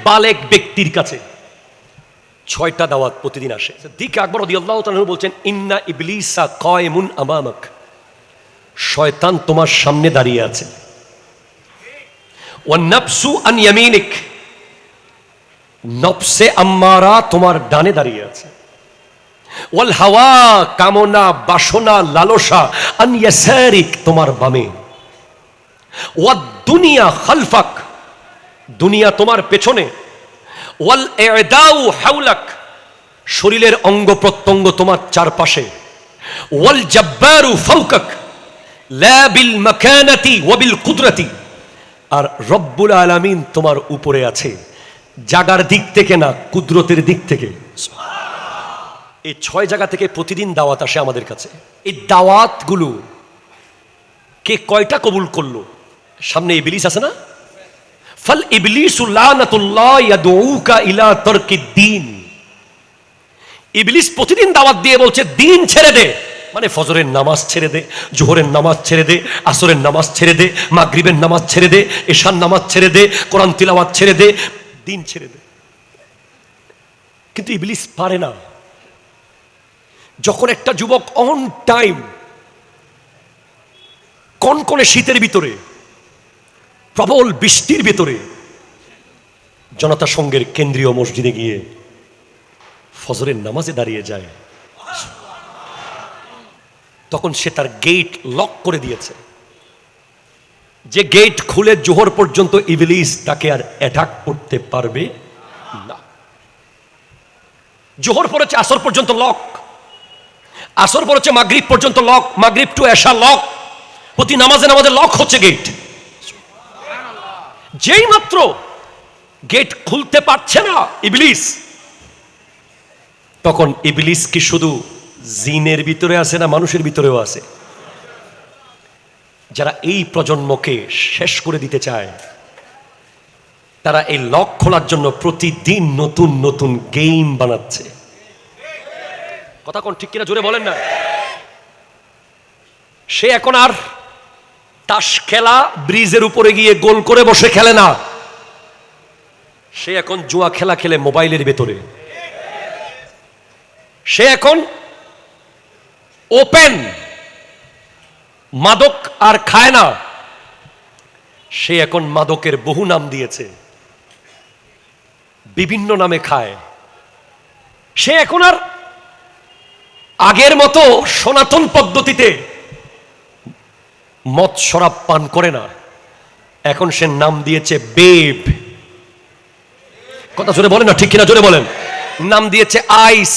বালেগ ব্যক্তির কাছে 6টা দাওয়াত প্রতিদিন আসে। সিদ্দিক আকবর রাদিয়াল্লাহু তাআলা বলছেন, ইন্না ইবলিসা কায়মুন আমামাক, শয়তান তোমার সামনে দাঁড়িয়ে আছে। ওয়ান নাফসু আন ইয়ামিনিক, নফসে আম্মারা তোমার ডানে দাঁড়িয়ে আছে। ওয়াল হাওয়া, কামনা বাসনা লালসা, আন ইয়াসারিক, তোমার বামে। ওয়াদ দুনিয়া খালফাক, দুনিয়া তোমার পেছনে। ওয়াল ইদাউ হাওলাক, শরীরের অঙ্গ প্রত্যঙ্গ তোমার চারপাশে। ওয়াল জাব্বারু ফাওকাক, লা বিল মাকানাতি ওয়া বিল কুদরাতি, আর রব্বুল আলামিন তোমার উপরে আছে, জাগার দিক থেকে না, কুদরতের দিক থেকে। এই 6 জায়গা থেকে প্রতিদিন দাওয়াত আসে আমাদের কাছে। এই দাওয়াতগুলো কে কয়টা কবুল করলো? সামনে ইবলিস আছে না, ফাল ইবলিসু লানাতুল্লাহ ইয়াদউকা ইলা তারকিদ্দিন। ইবলিস প্রতিদিন দাওয়াত দিয়ে বলছে দিন ছেড়ে দে, মানে ফজরের নামাজ ছেড়ে দে, জোহরের নামাজ ছেড়ে দে, আসরের নামাজ ছেড়ে দে, মাগরিবের নামাজ ছেড়ে দে, এশার নামাজ ছেড়ে দে, কোরআন তিলাওয়াত ছেড়ে দে, দিন ছেড়ে দে। কিন্তু ইবলিস পারে না। যখন একটা যুবক অন টাইম কনকনে শীতের ভিতরে, প্রবল বৃষ্টির ভিতরে জনতা সংঘের কেন্দ্রীয় মসজিদে গিয়ে ফজরের নামাজে দাঁড়িয়ে যায়, তখন সে তার গেট লক করে দিয়েছে, যে গেট খুলে জোহর পর্যন্ত ইবলিস তাকে আর অ্যাটাক করতে পারবে না। জোহর পড়েছে আসর পর্যন্ত লক, আসর পড়েছে মাগরিব পর্যন্ত লক, মাগরিব টু এশা লক, প্রতি নামাজে নামাজে লক হচ্ছে গেট। যেই মাত্র গেট খুলতে পারছে না ইবলিস, তখন ইবলিস কি শুধু জিনের ভিতরে আছে না মানুষের ভিতরেও আছে? যারা এই প্রজন্মকে শেষ করে দিতে চায়, তারা এই লক খোলার জন্য প্রতিদিন নতুন নতুন গেম বানাচ্ছে। কথা কোন ঠিক কিনা জোরে বলেন না। সে এখন আর তাস খেলা ব্রিজের উপরে গিয়ে গোল করে বসে খেলে না, সে এখন জুয়া খেলা খেলে মোবাইলের ভেতরে। সে এখন ওপেন মাদক আর খায় না, সে এখন মাদকের বহু নাম দিয়েছে, বিভিন্ন নামে খায়। সে এখন আর আগের মতো সনাতন পদ্ধতিতে মদ শরাব পান করে না, এখন সে নাম দিয়েছে বেব। কথা জোরে বলেন না, ঠিক কিনা জোরে বলেন। নাম দিয়েছে আইস,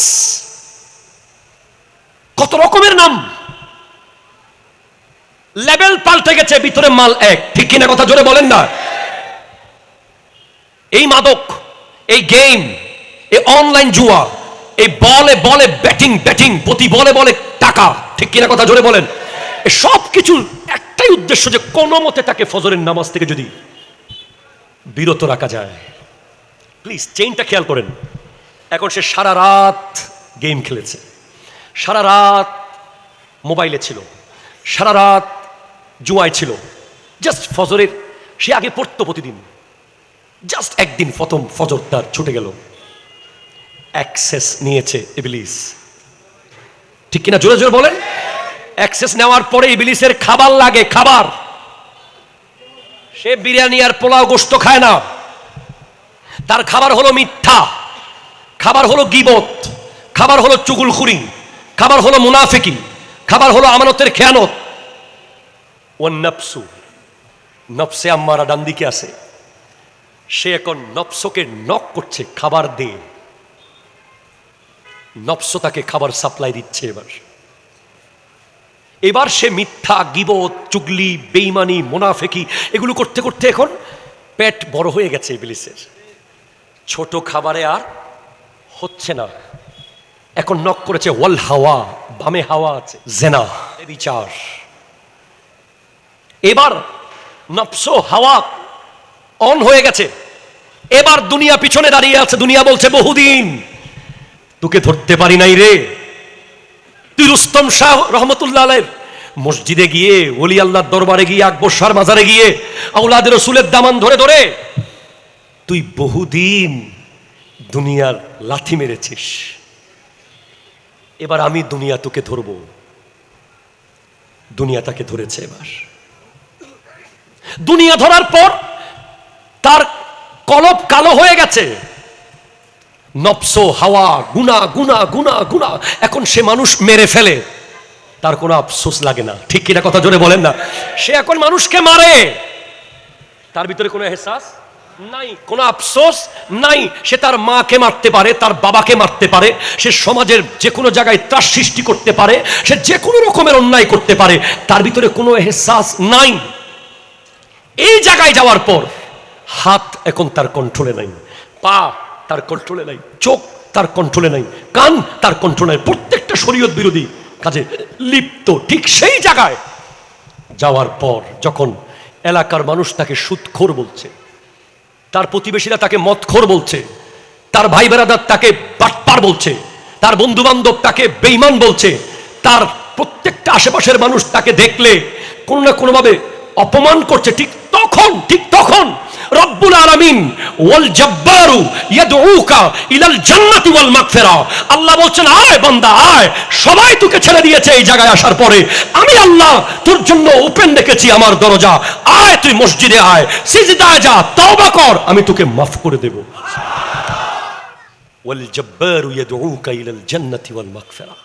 কত রকমের নাম, লেভেল পাল্টে গেছে, ভিতরে মাল এক, ঠিক কিনা কথা জোরে বলেন না। এই মাদক, এই গেম, এই অনলাইন জুয়া, এই বলে বলে ব্যাটিং ব্যাটিং, প্রতি বলে বলে টাকা, ঠিক কিনা কথা জোরে বলেন। সব কিছু একটাই উদ্দেশ্য, যে কোনো মতে তাকে ফজরের নামাজ থেকে যদি বিরত রাখা যায়। প্লিজ চেইনটা খেয়াল করেন। এখন সে সারা রাত গেম খেলেছে, সারা রাত মোবাইলে ছিল, সারা রাত জুয়ায় ছিল, জাস্ট ফজরের সে আগে পড়তো প্রতিদিন, জাস্ট একদিন প্রথম ফজর তার ছুটে গেল, অ্যাক্সেস নিয়েছে ইবলিস, ঠিক কিনা জোরে জোরে বলেন। অ্যাক্সেস নেওয়ার পরে ইবলিসের খাবার লাগে, খাবার। সে বিরিয়ানি আর পোলাও গোশত খায় না, তার খাবার হলো মিথ্যা, খাবার হলো গীবত, খাবার হলো চুগলখুরি, খাবার হলো মুনাফিকি, খাবার হলো আমানতের খেয়ানত। ওয়ান নাফসু, নফসে আম্মারা ডান দিকে আছে, সে এখন নফসকে নক করছে, খাবার দে। নফস তাকে খাবার সাপ্লাই দিচ্ছে। এবার সে মিথ্যা, গীবত, চুগলি, বেঈমানি, মুনাফিকি এগুলো করতে করতে এখন পেট বড় হয়ে গেছে ইবলিসের। ছোট খাবারে আর হচ্ছে না, এখন নক করেছে ওয়াল হাওয়া, বামে হাওয়া আছে, জেনা, বিচার। এবার নফস হাওয়া অন হয়ে গেছে, এবার দুনিয়া পিছনে দাঁড়িয়ে আছে। দুনিয়া বলছে বহুদিন তোকে ধরতে পারি নাই রে, তুই রুস্তম শাহ রহমতুল্লাহ আলাইহির মসজিদে গিয়ে, ওলি আল্লাহর দরবারে গিয়ে, আকবর শাহর মাজারে গিয়ে আওলাদের রাসূলের দামান ধরে ধরে তুই বহুদিন দুনিয়ার লাথি মেরেছিস, এবার আমি দুনিয়া তোকে ধরবো। দুনিয়া তাকে ধরেছে। এবার দুনিয়া ধরার পর তার কলব কালো হয়ে গেছে, নফস হাওয়া গুনা গুনা গুনা গুনা। এখন সে মানুষ মেরে ফেলে, তার কোনো আফসোস লাগে না। ঠিক কিনা কথা জোরে বলেন না? সে এখন মানুষকে মারে, তার ভিতরে কোনো এহসাস নাই, কোনো আফসোস নাই। সে তার মাকে মারতে পারে, তার বাবাকে মারতে পারে, সে সমাজের যে কোনো জায়গায় ত্রাস সৃষ্টি করতে পারে, সে যে কোনো রকমের অন্যায় করতে পারে, তার ভিতরে কোনো এহসাস নাই। এই জায়গায় যাওয়ার পর হাত এখন তার কন্ট্রোলে নাই, পা তার কন্ট্রোলে নাই, চোখ তার কন্ট্রোলে নাই, কান তার কন্ট্রোলে নাই, প্রত্যেকটা শরীয়ত বিরোধী কাজে লিপ্ত। ঠিক সেই জায়গায় যাওয়ার পর যখন এলাকার মানুষ তাকে সুদখোর বলছে, তার প্রতিবেশীরা তাকে মদখোর বলছে, তার ভাই বেরাদার তাকে বাটপার বলছে, তার বন্ধু বান্ধব তাকে বেঈমান বলছে, তার প্রত্যেকটা আশেপাশের মানুষ তাকে দেখলে কোনো না কোনোভাবে অপমান করছে, ঠিক তখন রব্বুল আলামিন ওয়াল জব্বারু ইয়াদউকা ইলাল জান্নাতি ওয়াল মাগফিরা, আল্লাহ বলছেন আয় বান্দা আয়, সবাই তোকে ছেড়ে দিয়েছে এই জায়গায় আসার পরে, আমি আল্লাহ তোর জন্য ওপেন রেখেছি আমার দরজা, আয় তুই মসজিদে আয়, সিজদায় যা, তওবা কর, আমি তোকে মাফ করে দেব। ওয়াল জব্বারু ইয়াদউকা ইলাল জান্নাতি ওয়াল মাগফিরা।